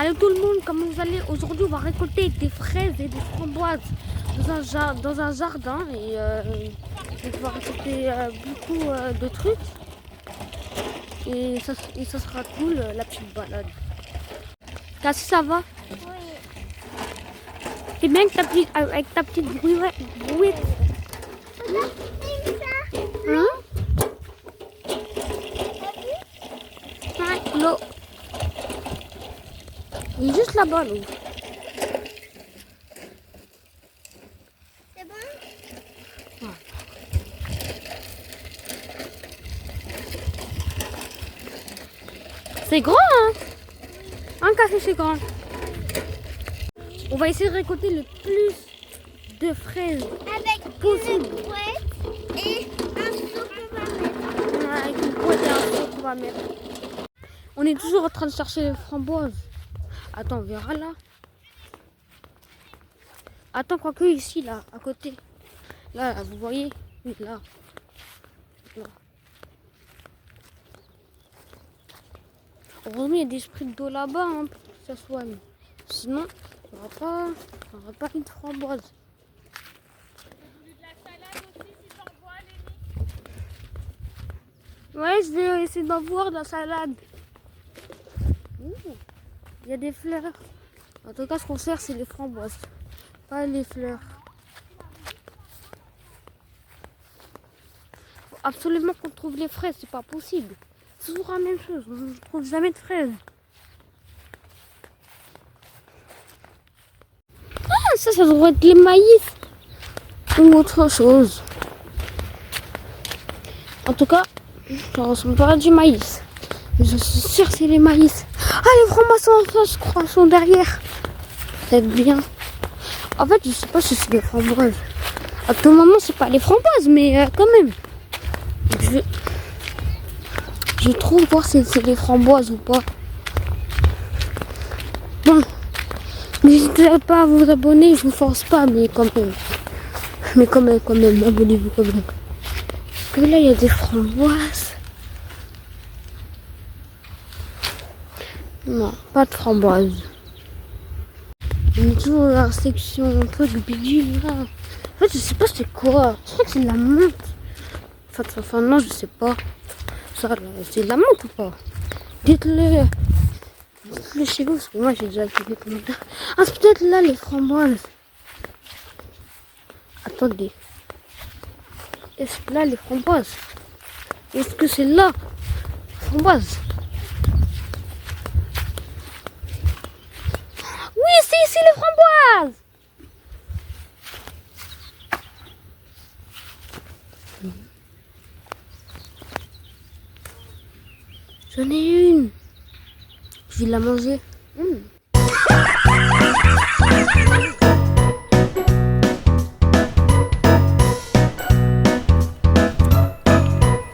Salut tout le monde, comment vous allez? Aujourd'hui on va récolter des fraises et des framboises dans un jardin et on va récolter beaucoup de trucs et ça sera cool la petite balade. Cassie, ça va? Oui. T'es bien avec ta petite brouette? Hein? Ouais, l'eau. Il est juste là-bas, l'eau. C'est bon? Ouais. C'est grand, hein? Un café, c'est grand. On va essayer de récolter le plus de fraises Avec possible. une brouette et un seau qu'on va mettre. Ouais, avec une brouette et un seau qu'on va mettre. On est toujours en train de chercher les framboises. Attends, on verra là. Attends, quoique ici, là, à côté. Là, vous voyez? Oui, là. Là. Heureusement, il y a des sprites d'eau là-bas hein, pour que ça soigne. Sinon, on n'aura pas une framboise. Ouais, je vais essayer d'en voir de la salade. Ouh, il y a des fleurs. En tout cas, ce qu'on sert, c'est les framboises, pas les fleurs. Faut absolument qu'on trouve les fraises, c'est pas possible. C'est toujours la même chose, on ne trouve jamais de fraises. Ah, ça devrait être les maïs ou autre chose. En tout cas, ça ressemble pas à du maïs. Mais je suis sûre que c'est les maïs. Ah, les framboises sont en face, je crois, sont derrière. Peut-être bien. En fait, je sais pas si c'est des framboises. À tout moment, c'est pas les framboises, mais quand même. Je trouve voir si c'est les framboises ou pas. Bon. N'hésitez pas à vous abonner, je vous force pas, mais quand même. Mais quand même, abonnez-vous quand même. Parce que là, il y a des framboises. Non, pas de framboises. On est toujours dans la section truc bidule là. En fait, je sais pas c'est quoi. Je crois que c'est de la menthe. Enfin, non, je sais pas. Ça, c'est de la menthe ou pas? Dites-le. Dites-le chez vous, parce que moi j'ai déjà activé les commentaires. Ah, c'est peut-être là les framboises. Attendez. Est-ce que là les framboises? Est-ce que c'est là les framboises? Oui, c'est ici les framboises. J'en ai une. Je vais la manger.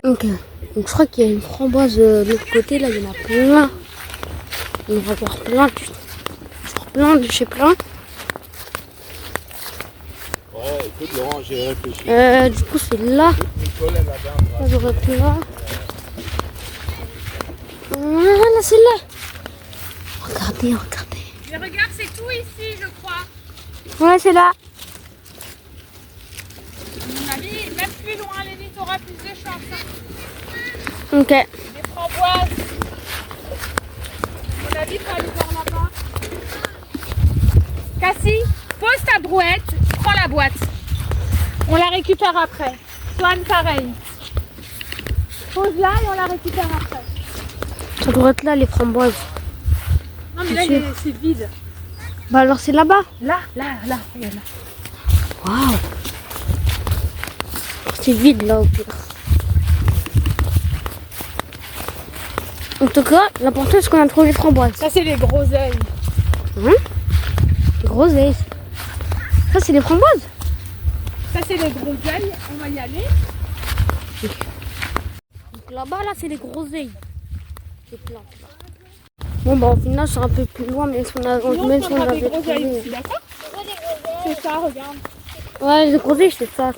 Ok. Donc je crois qu'il y a une framboise de l'autre côté. Là, il y en a plein. On va voir plein. Plein de chez plein. Ouais, écoute Laurent, j'ai réfléchi. Du coup, c'est là. Nicole, elle a J'aurais pu là. Voilà, c'est là. Regardez. Mais regarde, c'est tout ici, je crois. Ouais, c'est là. À mon avis, même plus loin, Lévi, t'auras plus de chance. Hein. Ok. Des framboises. À mon avis, faut aller voir là-bas. Cassie, pose ta brouette, prends la boîte. On la récupère après. Swan, pareil. Pose-la et on la récupère après. Ça devrait être là, les framboises. Non, mais là, c'est vide. Bah alors, c'est là-bas. Là, regarde là. Waouh. C'est vide, là, au pire. En tout cas, l'important, c'est qu'on a trouvé les framboises. Ça, c'est les groseilles. Les groseilles. Ça, c'est les framboises. Ça, c'est les groseilles. On va y aller. Donc là-bas, là, c'est les groseilles. Les plantes, là. Bon, bah, au final, c'est un peu plus loin, même si on a, Sinon, même on si on prendra des avait groseilles trouvé. ici, d'accord? C'est ça, regarde. Ouais, les groseilles, c'est ça.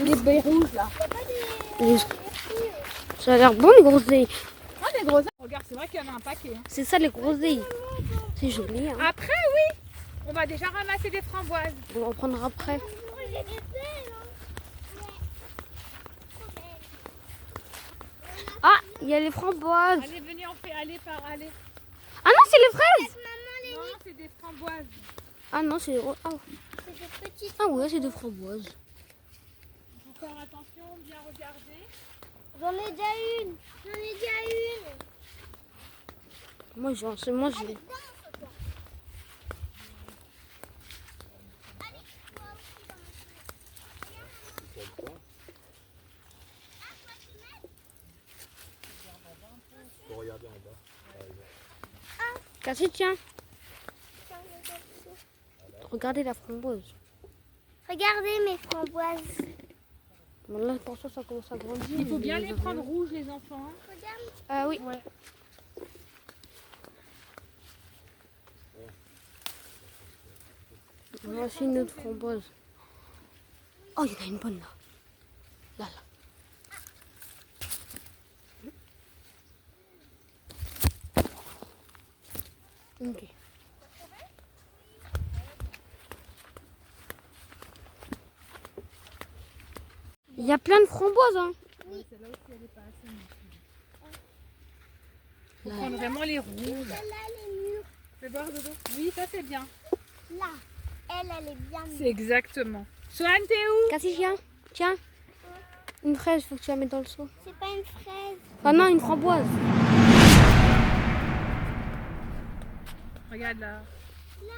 Les baies rouges, là. Les- Ça a l'air bon, les groseilles. Ah, les groseilles. Regarde, c'est vrai qu'il y en a un paquet. Hein. C'est ça les groseilles. C'est joli. Hein. Après, oui, on va déjà ramasser des framboises. On va en prendre après. Oh, j'ai des belles, hein. Ah, il y a les framboises. Allez, venez, on fait aller par aller. Ah non, c'est les fraises. Non, c'est des framboises. Ah non, c'est... Ah, C'est des petites. ah ouais, c'est des framboises. Il faut faire attention, bien regarder. J'en ai déjà une. J'en ai déjà une. Moi, moi, j'ai... Faut regarder en bas. Cassie, tiens. Regardez la framboise. Regardez mes framboises. Bon, là, pour ça, ça commence à grandir. Il faut bien mais- les prendre rouges, les enfants. Hein. Regarde. Ah oui. Ouais. Voici une autre framboise. Oh, il y en a une bonne là. Là, là. Ok. Il y a plein de framboises, hein. Celle-là aussi, elle est pas assez mûre. Là. Faut prendre vraiment les rouges. Celle-là, elle est mûre. Fais voir, Dodo. Oui, ça c'est bien. Là. Elle est bien mûre. C'est exactement. Swan, t'es où? Cassie, viens. Tiens. Une fraise, faut que tu la mettes dans le seau. C'est pas une fraise. Ah non, une framboise. Regarde là. Là.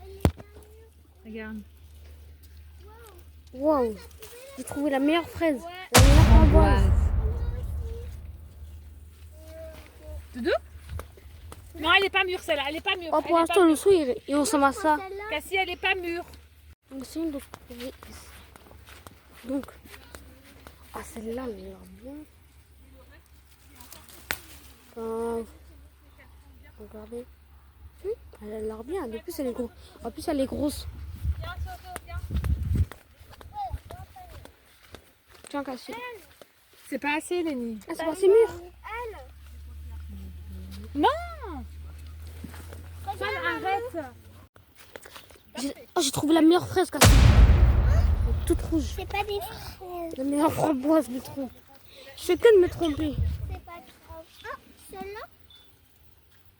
Elle est bien mûre. Regarde. Wow. J'ai trouvé la meilleure fraise. Ouais. La meilleure framboise. Moi aussi. Dodo? Non, elle est pas mûre celle-là. Elle est pas mûre. Oh, Elle pour est l'instant, pas le mûre. seau, il ressemble à ça. Celle-là. Cassie, elle est pas mûre. On essaye de trouver. Donc. Ah, celle-là, elle a l'air bien. Regardez. Elle a l'air bien. En plus, elle est grosse. En plus, elle est grosse. Viens, Soso, viens. Tiens, Cassie. C'est pas assez, Lénie. Ah, c'est pas assez mûr. Elle. Non! Swan, arrête. Oh, j'ai trouvé la meilleure fraise, Cassie. Toute rouge. C'est pas des fraises. La meilleure framboise, je me trompe. Je fais que de me tromper. C'est pas grave. Ah, celle-là.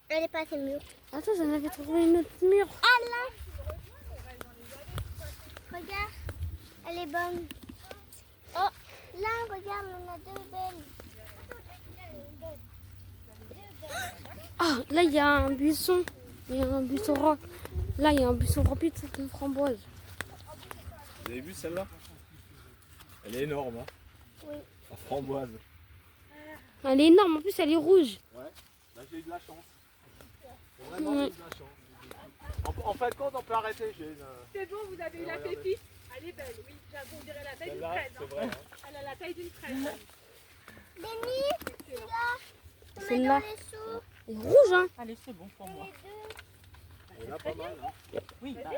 Elle est pas assez mûre. Attends, j'en avais trouvé une autre mûre. Ah là. Regarde. Elle est bonne. Oh, là, regarde, on a deux belles. Ah, là, il y a un buisson. Il y a un buisson rock. Là, il y a un buisson rempli de framboises. Vous avez vu celle-là? Elle est énorme, hein? Oui. La framboise. Elle est énorme. En plus, elle est rouge. Ouais. Là, j'ai eu de la chance. Vraiment, j'ai eu de la chance. En fin de compte, on peut arrêter. J'ai une... C'est bon, vous avez eu la Regardez. pépite. Elle est belle, oui. J'avoue, on dirait la taille d'une Celle-là, fraise. c'est Hein. vrai. Hein. Elle a la taille d'une fraise. Lénie, là. On met Celle-là. dans les seaux. Elle est rouge, hein. Allez, c'est bon pour moi. Les deux. Il y en a pas mal, hein? Oui, bah,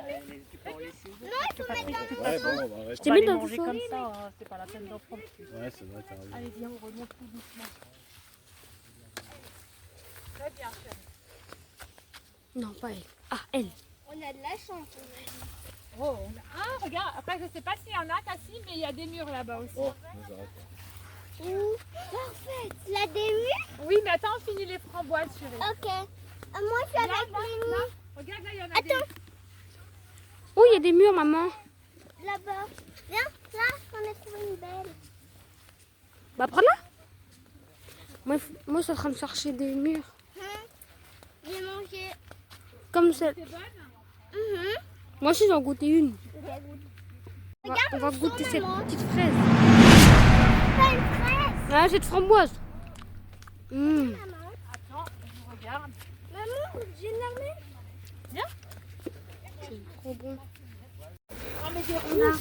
tu peux en laisser. Non, il faut mettre dans le Ouais, bon, on va arrêter. t'ai On va mis les dans le manger seau. comme ça, hein, c'est pas la peine d'en prendre plus. Ouais, c'est vrai, t'as raison. Allez, viens, on remonte tout doucement. Très bien, chérie. Non, pas elle. Ah, elle. On a de la chance. Oh, ah, regarde. Après, je sais pas s'il y en a, Cassie, mais il y a des murs là-bas aussi. Oh, nous arrête. Ouh, parfait. La demi. Oui, mais attends, on finit les framboises, chérie. Ok. Moi, je suis avec Regarde là, Lénie. là. Regarde là, il y en a Attends. Oh, il y a des murs, maman. Là-bas. Viens, là, on a trouvé une belle. Bah, prends-la. Moi, je suis en train de chercher des murs. J'ai mangé. Comme celle. des. C'est bonne? Moi aussi, j'en goûté une. On va mon goûter seau, cette maman. petite fraise. Pas une fraise. Ah, cette framboise. Maman. Attends, je regarde. Maman, j'ai une armée. C'est trop bon. Non, mais des rouges.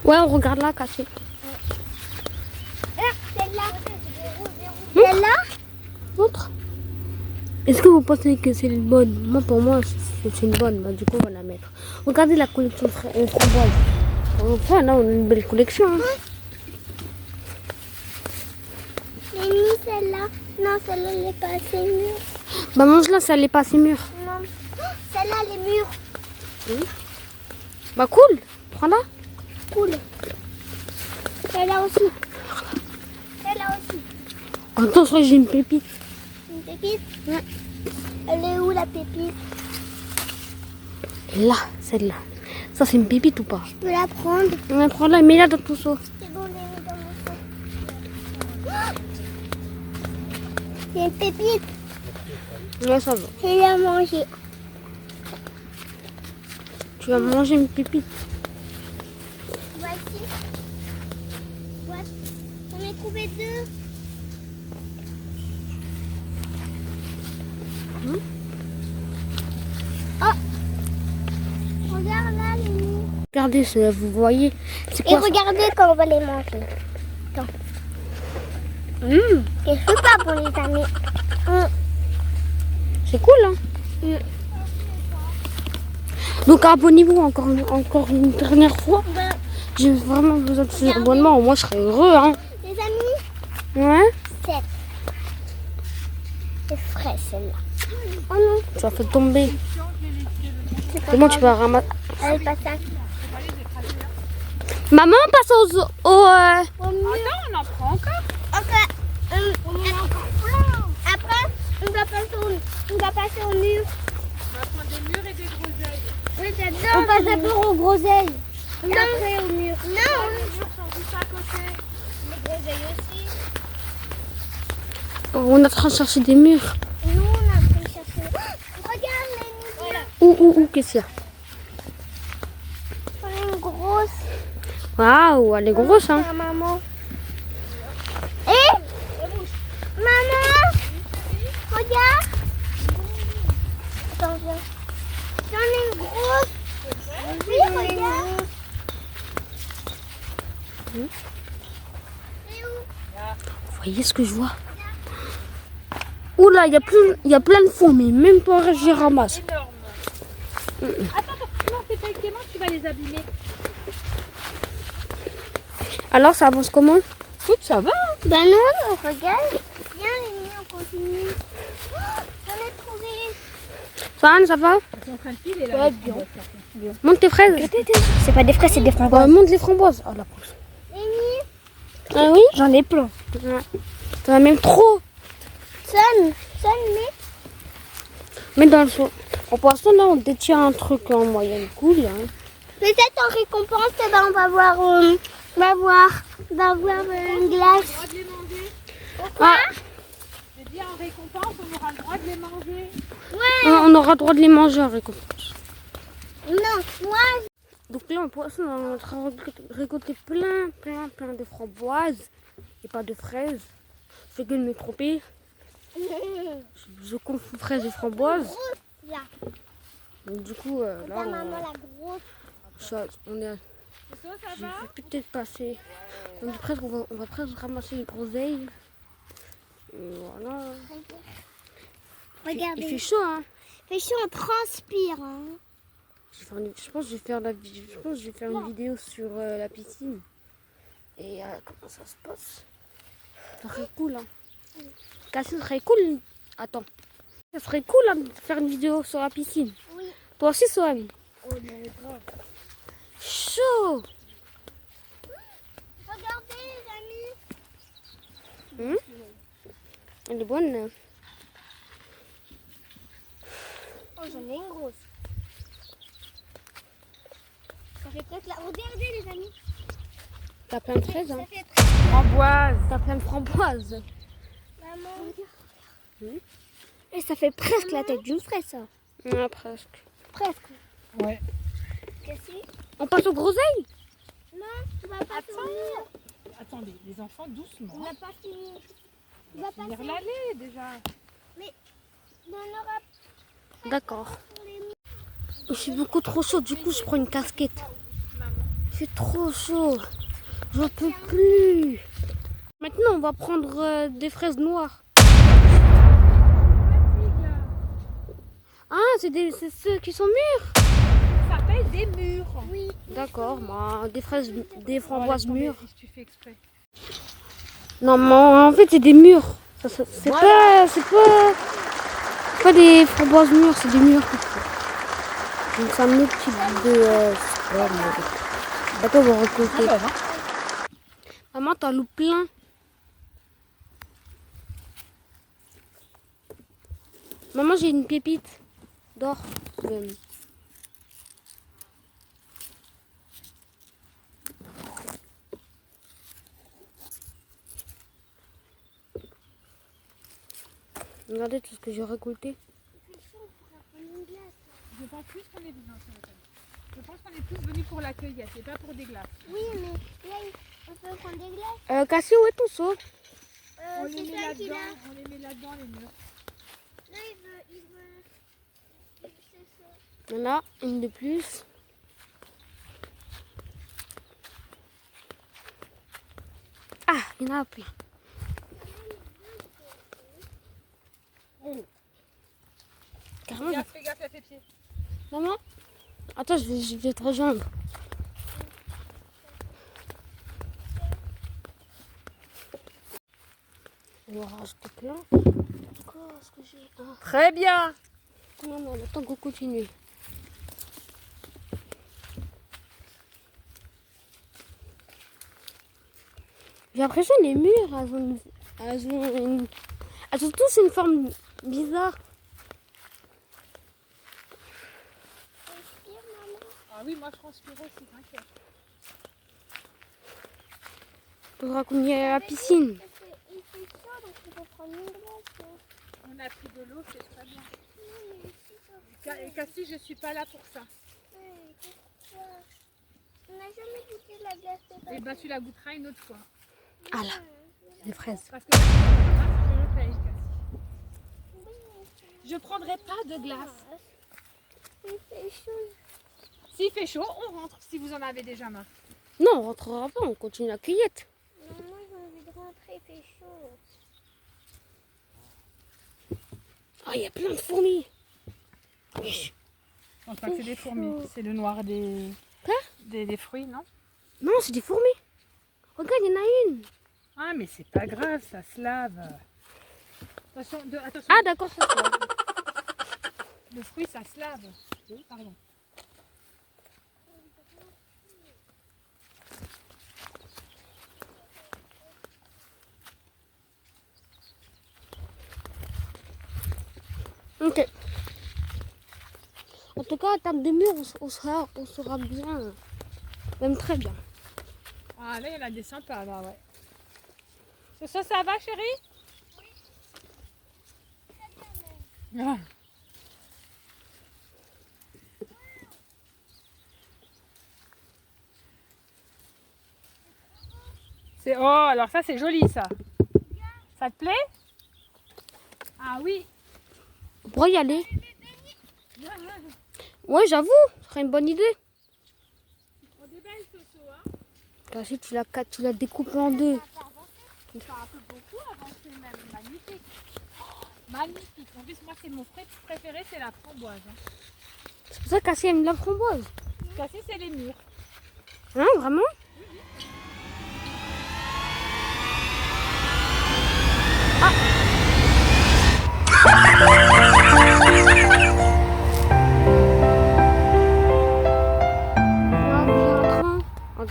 Ouais, on regarde là, caché. Celle-là. Non. Celle-là. Montre. Est-ce que vous pensez que c'est une bonne? Moi, pour moi, c'est une bonne. Bah, du coup, on va la mettre. Regardez la collection framboise. Enfin, là, on a une belle collection. Hein. Lénie, celle-là. Regarde. Non, celle-là, elle n'est pas assez mûre. Bah mange-la, ça elle est pas assez mûre. Non. Celle-là, elle est mûre. Bah cool, prends-la. Cool. Celle-là aussi. Celle-là aussi. Attention, j'ai une pépite. Une pépite. Ouais. Elle est où, la pépite? Là, celle-là. Ça c'est une pépite ou pas? Je peux la prendre. Ouais, prends-la et mets-la dans ton seau. C'est bon, je l'ai mis dans mon sac. C'est une pépite. Ouais, ça va. Je vais la manger. Tu vas manger une pépite. Voici. Voici. J'en ai trouvé 2. Oh. Regarde là, les mûres. Regardez, vous voyez. C'est Et quoi ça? regardez quand on va les manger. C'est super pour les amis. C'est cool, hein? Donc abonnez-vous encore une dernière fois. Ben, J'ai vraiment besoin de ces abonnements. Moi, je serais heureux, hein. les amis, Ouais. 7. C'est frais celle-là. Oh non, Tu vas faire tomber. Comment tu vas ramasser? elle passe à Maman, passe au mur. Attends, on en prend encore. Ok. On en a encore plein. Après, on va passer au mur. On va prendre des mûres et des groseilles. Oui, j'adore. On passe d'abord aux groseilles. Et après au mur. Non. Les mûres sont juste à côté. Les groseilles aussi. On est en train de chercher des murs. Nous, on a pris chercher. Regarde les murs. Voilà. Où, qu'est-ce qu'il y a? On a une grosse. Waouh, elle est grosse, hein. Ah, maman. Et maman, regarde. Attends, viens. J'en ai une grosse. Oui, regarde. C'est où? Vous voyez ce que je vois? Oula, il y a plein de fonds, mais même pas j'y ramasse. Énorme. Attends, non, c'est pas avec tes mains, tu vas les abîmer. Alors, ça avance comment? Écoute, ça va. Ben non, regarde. Viens, les miens, on continue. Oh, j'en ai trouvé. Ça va? Ils sont en train de filer là. Ouais, bien. Monte tes fraises. C'est pas des fraises, c'est des framboises. Monte les framboises. Ah, la pousse. Amy, Ah oui? j'en ai plein. Ouais. T'en as même trop. Sonne, mais. Mais dans le seau. Pour l'instant, là, on détient un truc en moyenne cool. Hein. Peut-être en récompense, eh ben, on va voir une glace. On aura le droit de les manger. Ah, J'ai dit en récompense, on aura le droit de les manger. Ouais. on aura le droit de les manger en récompense. Non, moi, Donc là, pour l'instant, on est en train de récolter plein de framboises et pas de fraises. Je fais que de me tromper. Je confonds fraises et framboises. là. Donc du coup, là, Regarde, maman, la grosse. on est. C'est ça, ça Je va? vais peut-être passer. On va presque ramasser les groseilles. Et voilà. Regardez. Il fait chaud, hein. Il fait chaud, on transpire. Hein. Je pense que je vais faire une vidéo sur la piscine. Et comment ça se passe. Ça serait cool, hein. Ça serait cool. Attends. Ça serait cool hein, de faire une vidéo sur la piscine. Oui. Toi aussi, Soham. Oh, mais grave. Chaud. Regardez, les amis. Elle est bonne. Hein. Oh, j'en ai une grosse. Ça fait presque là. Regardez, les amis. T'as plein de fraises, hein. Ça fait presque. Framboise. T'as plein de framboises. Maman. Et ça fait presque la tête d'une fraise, ça. Ouais, presque. Presque. Ouais. Qu'est-ce que c'est? On passe aux groseilles. Non, tu vas pas finir. Attendez, les enfants, On doucement. n'a pas fini. Tu vas pas Venir finir. l'aller déjà. Mais on aura D'accord. pour les Il fait beaucoup trop chaud, du coup je prends une casquette. Il fait trop chaud. J'en peux plus. Maintenant on va prendre des fraises noires. Ah, c'est ceux qui sont mûrs. Ça s'appelle des mûres. Oui. D'accord, bah, des framboises mûres. Si tu fais exprès. Non, mais en fait c'est des mûres. C'est pas des framboises mûres, c'est des mûres. Donc c'est un autre type de... D'accord, on va raconter. Ah, bah, Maman, t'en loup plein. Maman, j'ai une pépite d'or. Même. Regardez tout ce que j'ai récolté. Je pense plus qu'on est non, c'est vrai. Je pense qu'on est tous venus pour la cueillette et pas pour des glaces. Oui, mais là, on peut prendre des glaces. Cassie, où est ton seau? On les C'est met ça qu'il là-dedans, a. on les met là-dedans les murs. Là, il veut... C'est ça. Il y en a une de plus. Ah, il y en a plein. Carrément. Fais gaffe à tes pieds. Maman, attends, je vais te rejoindre. On va rajouter plein. Quoi, est-ce que j'ai... Ah, Très bien. non, non, attends qu'on continue. J'ai l'impression que les murs, elles ont tous une forme bizarre. Ah oui, moi je transpire aussi, t'inquiète. Faudra qu'on y aille à la piscine. Il fait chaud, donc il faut prendre une glace. On a pris de l'eau, c'est très bien. Non, mais ici, ça fait... Et Cassie, je suis pas là pour ça. Ouais, pourquoi? On n'a jamais goûté la glace de Et bah tu la goûteras une autre fois. Ah là, des fraises. Parce que je le paye, Cassie. Je prendrai pas de glace. Il fait chaud. S'il fait chaud, on rentre si vous en avez déjà marre. Non, on rentrera pas, on continue la cueillette. Non, moi j'ai envie de rentrer, il fait chaud. Ah, il y a plein de fourmis. Je pense pas que c'est des fourmis, c'est le noir des... Quoi? Des fruits, non? Non, c'est des fourmis. Regarde, il y en a une. Ah mais c'est pas grave, ça se lave. Attention, attention. Ah, d'accord, ça se lave. Le fruit, ça se lave. Oui, pardon. Ok. En tout cas, en termes de mur, on sera bien. Même très bien. Ah là, il y en a des sympas, là, ouais. Ça va, chérie? Oui. Ah. Oh, alors ça, c'est joli, ça. Ça te plaît? Ah oui. On pourrait y aller. Ouais, j'avoue, ce serait une bonne idée. On des belles Soso, hein. Cassie, tu l'as découpé en deux. Ça a un peu beaucoup avancé même. Magnifique. Magnifique. En plus, moi, c'est mon fruit préféré, c'est la framboise. Hein. C'est pour ça que Cassie aime la framboise. Cassie, c'est les mûres. Hein, vraiment?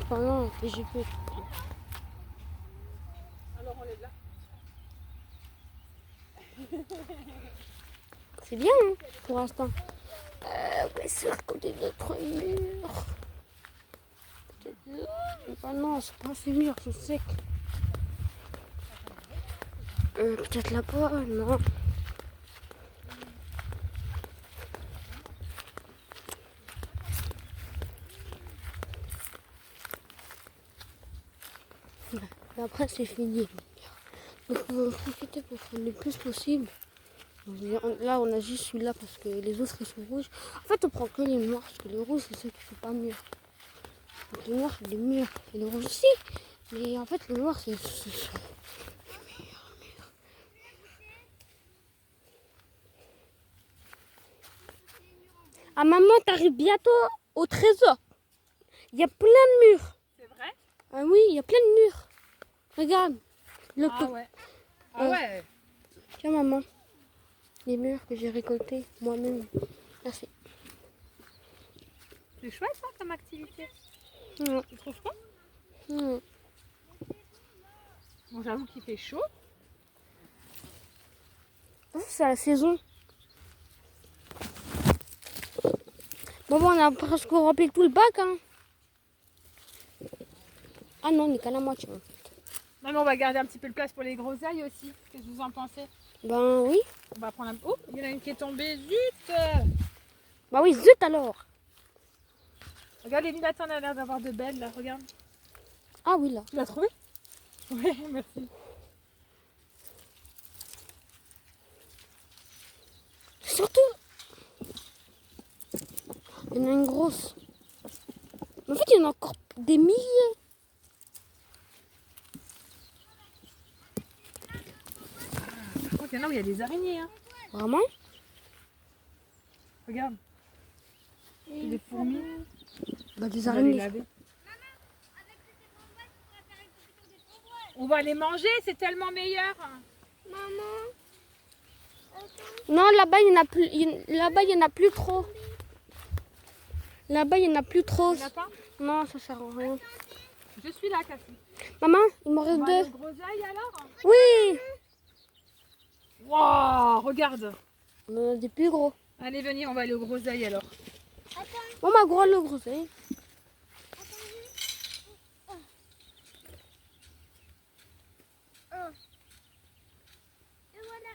Pendant que j'ai fait. Alors on lève là. C'est bien hein, pour l'instant. On va se raconter notre mur. Ah non, c'est pas ces murs, c'est sec. Peut-être là-bas, non. Et après c'est fini. Donc on va en profiter pour prendre le plus possible. Là on a juste celui-là parce que les autres ils sont rouges. En fait on prend que les noirs parce que les rouges c'est ceux qui sont pas mûrs. Donc les noirs c'est des mûrs. Et les rouges aussi. Mais en fait les noirs c'est les meilleurs. Ah maman, t'arrives bientôt au trésor. Il y a plein de murs. C'est vrai? Ah oui, il y a plein de murs. Regarde. Ah ouais. Ah ouais. Tiens, maman. Les mûres que j'ai récoltées moi-même. Merci. C'est chouette ça comme activité. Ouais. Tu trouves pas? Ouais. Bon, j'avoue qu'il fait chaud. C'est la saison. Bon, on a presque rempli tout le bac. Hein. Ah non, on n'est qu'à la moitié. Non, mais on va garder un petit peu de place pour les groseilles aussi. Qu'est-ce que vous en pensez? Ben oui. On va prendre un... Oh, il y en a une qui est tombée. Zut! Bah oui, zut alors. Regarde, Lévin, attends, on a l'air d'avoir de belles là, regarde. Ah oui, là. Tu l'as trouvé? Oui, merci. Surtout, il y en a une grosse. Mais en fait, il y en a encore des milliers. Par contre, il y en a où il y a des araignées. Hein. Vraiment? Regarde. C'est des fourmis. Bah des On va les araignées. laver. On va les manger, c'est tellement meilleur. Maman. Non, là-bas, il n'y en a plus. Là-bas, il n'y en a plus trop. Là-bas, il n'y en a plus trop. Il n'y en a pas? Non, ça sert à rien. Je suis là, Cassie. Maman, il m'en On reste va aller deux. au groseille alors? Oui. Wow, regarde. On en a des plus gros. Allez, venez, on va aller au groseille alors. Bon, ma gros, le groseille. Et voilà.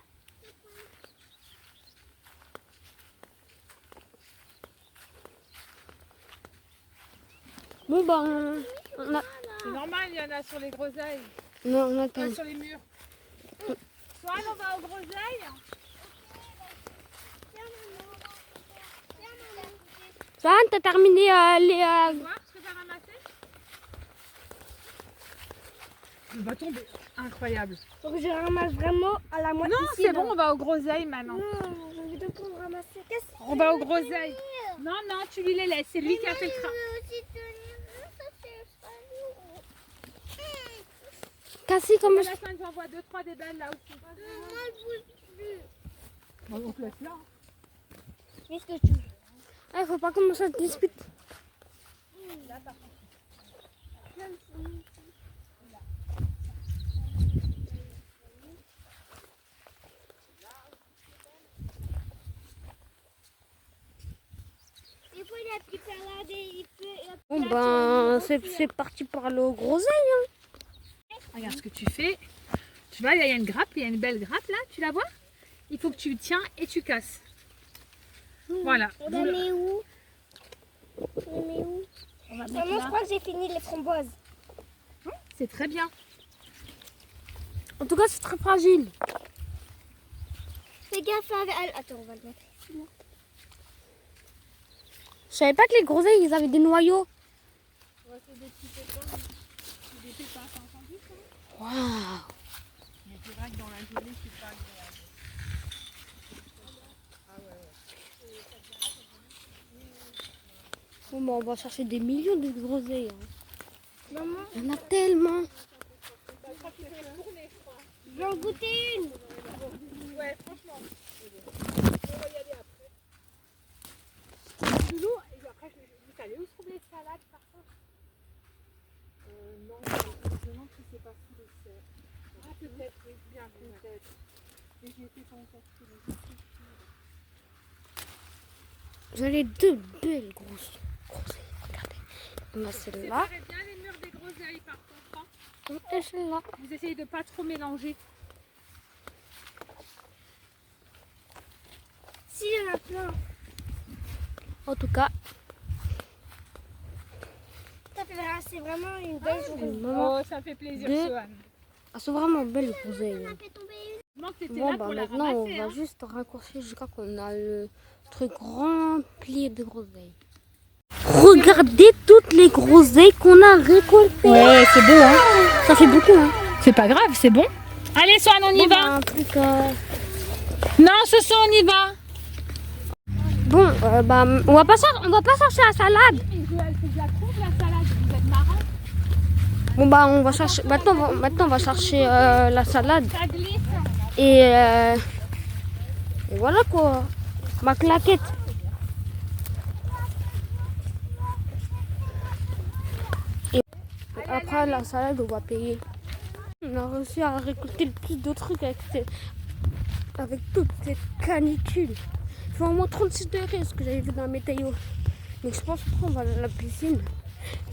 Bon, bah, on a. C'est normal, il y en a sur les groseilles. Non, on a pas. Pas sur les murs. Swan, on va au groseille. Ça, t'as terminé les. Tu vois ce que j'ai ramassé? Il va tomber. Incroyable. Donc je ramasse vraiment à la moitié. Non, c'est bon, on va au groseille maintenant. Non, j'ai envie de prendre ramasser. Qu'est-ce que On va au groseille. Non, non, tu lui les laisses. C'est lui qui a fait le train. Cassie, comme. À la fin, j'en vois 2-3 des belles là aussi. Bon, on te laisse là. Qu'est-ce que tu veux? Il faut pas commencer à se disputer. Il faut la petite salade et il peut. Bon, ben, c'est parti pour aller au groseille. Hein. Regarde ce que tu fais. Tu vois, là, il y a une grappe, il y a une belle grappe là, tu la vois? Il faut que tu tiens et tu casses. Voilà. On la met où? On la met où? On va mettre Maman, je là. crois que j'ai fini les framboises. C'est très bien. En tout cas, c'est très fragile. Fais gaffe avec. Attends, on va le mettre. Je savais pas que les groseilles, ils avaient des noyaux. Waouh. Mais c'est vrai que dans la journée, c'est pas agréable. Bon, ben, on va chercher des millions de groseilles. Hein. Maman, Il y en a tellement. je vais en goûter une. Ouais, franchement. On va y aller après. Loulou, et après, je me dis, allez où se trouver les salades par contre? Non, je me demande si c'est pas sous le cerf. Ah, peut-être, oui, bien, peut-être. Mais j'y étais pas encore sous le cerf. J'en ai deux belles grosses groseilles. Regardez. On a celle-là Séparez bien les murs des groseilles par contre. Hein. et celle-là. Vous essayez de pas trop mélanger. Si, il y en a plein. En tout cas, C'est vraiment une belle journée. maman, Oh, ça fait plaisir, Deux. Sohan. elles sont vraiment belles les groseilles. Hein. fait tomber Comment que t'étais Bon, là bah pour la maintenant, on ramasser, va hein. juste raccourcir jusqu'à qu'on a le truc rempli de groseilles. Regardez toutes les groseilles qu'on a récoltées. Ouais, c'est beau, hein. Ça fait beaucoup, hein. C'est pas grave, c'est bon. Allez, Sohan, on y Bon, va. bah, un truc, Non, ce on y va. Bon, bah, on va pas chercher la salade. Je la trouve, la salade. Vous êtes marrant. Bon, bah, on va chercher. Maintenant, on va chercher la salade. Ça glisse. Et voilà quoi. Ma claquette. Et après la salade, on va payer. On a réussi à récolter le plus de trucs avec toute cette canicule. Il fait au moins 36 degrés, ce que j'avais vu dans la météo. Donc je pense qu'on va à la piscine.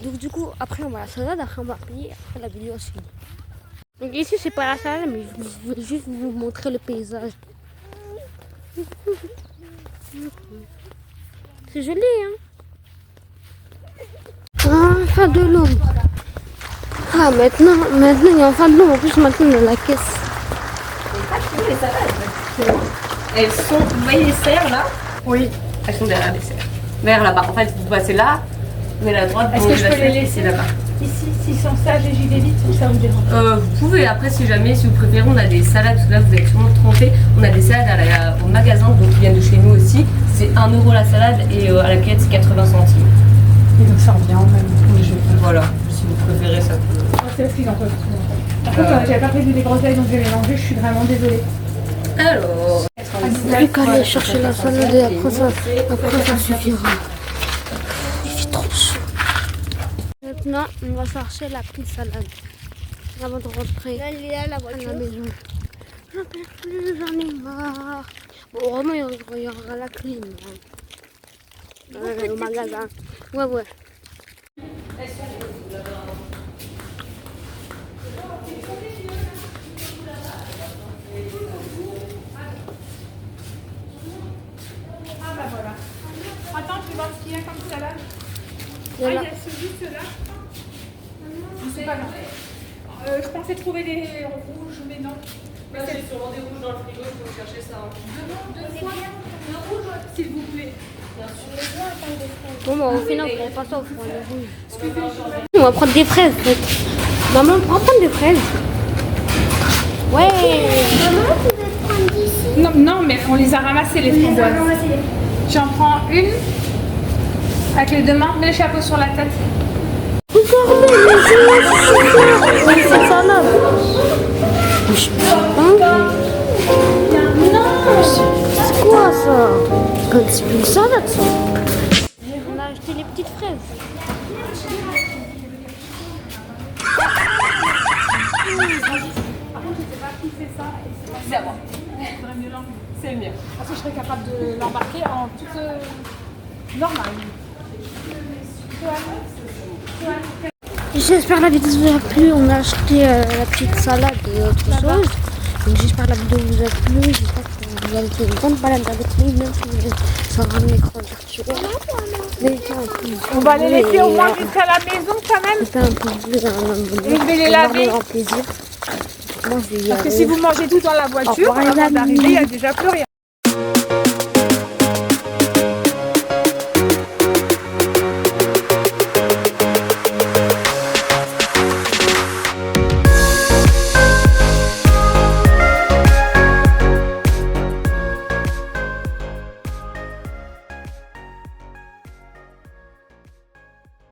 Donc du coup, après on va à la salade, après on va payer, après la vidéo c'est fini. Donc ici c'est pas la salade, mais je voulais juste vous montrer le paysage. C'est joli, hein? Enfin de l'ombre. Ah maintenant il y a enfin de l'ombre. En plus maintenant on a la caisse. Les salades. Elles sont, vous voyez les serres là? Oui. Elles sont derrière les serres. Vers là-bas. En fait, vous passez là, mais la droite. Est-ce que je peux les laisser là-bas? Ici, s'ils sont sages et j'y vais vite, ou ça vous dérange? Vous pouvez, après si jamais, si vous préférez, on a des salades, parce que là vous êtes sûrement trompé, on a des salades au magasin, donc qui viennent de chez nous aussi. C'est 1 € la salade et à la quête c'est 80 centimes. Et donc ça revient en même temps. Voilà, si vous préférez ça peut... C'est parce qu'ils en peuvent tout. Par contre, j'avais pas prévu des grosses ailes, donc je vais les manger, je suis vraiment désolée. Alors... Plus qu'à aller chercher la salade et après ça suffira. Il fait trop chaud. Maintenant, on va chercher la petite salade avant de rentrer à la maison. J'en peux plus, j'en ai marre. Bon, vraiment, il y aura la clim au magasin. Ouais. Ah bah voilà. Attends, tu vois ce qu'il y a comme salade? Il y a Il y là. a juste là. C'est pas grave. Je pensais trouver des rouges, mais non. Mais c'est sûrement des rouges dans le frigo, il faut chercher ça. Deux fois. Le rouge, s'il vous plaît. Bon, bah, au final, on va pas ça au fond. On va prendre des fraises. Maman, on va prendre des fraises. Ouais. Maman, tu veux prendre d'ici? Non, mais on les a ramassées les framboises. J'en prends une. Avec les deux mains, mets le chapeau sur la tête. Regardez, c'est ça là. C'est quoi ça? C'est une salade ça. On a acheté les petites fraises. C'est à moi. C'est le mien. Parce que je serais capable de l'embarquer en toute normale. J'espère que la vidéo vous a plu. On a acheté la petite salade et autre chose. Donc j'espère que la vidéo vous a plu. J'espère que vous avez fait une bonne balade avec nous. Même si vous êtes sur un écran virtuel. On va les laisser au moins jusqu'à la maison quand même. C'était un plaisir. Je vais les laver. Un plaisir. Moi, je vais y Parce que aller. si vous mangez tout dans la voiture, avant d'arriver, il n'y a déjà plus rien.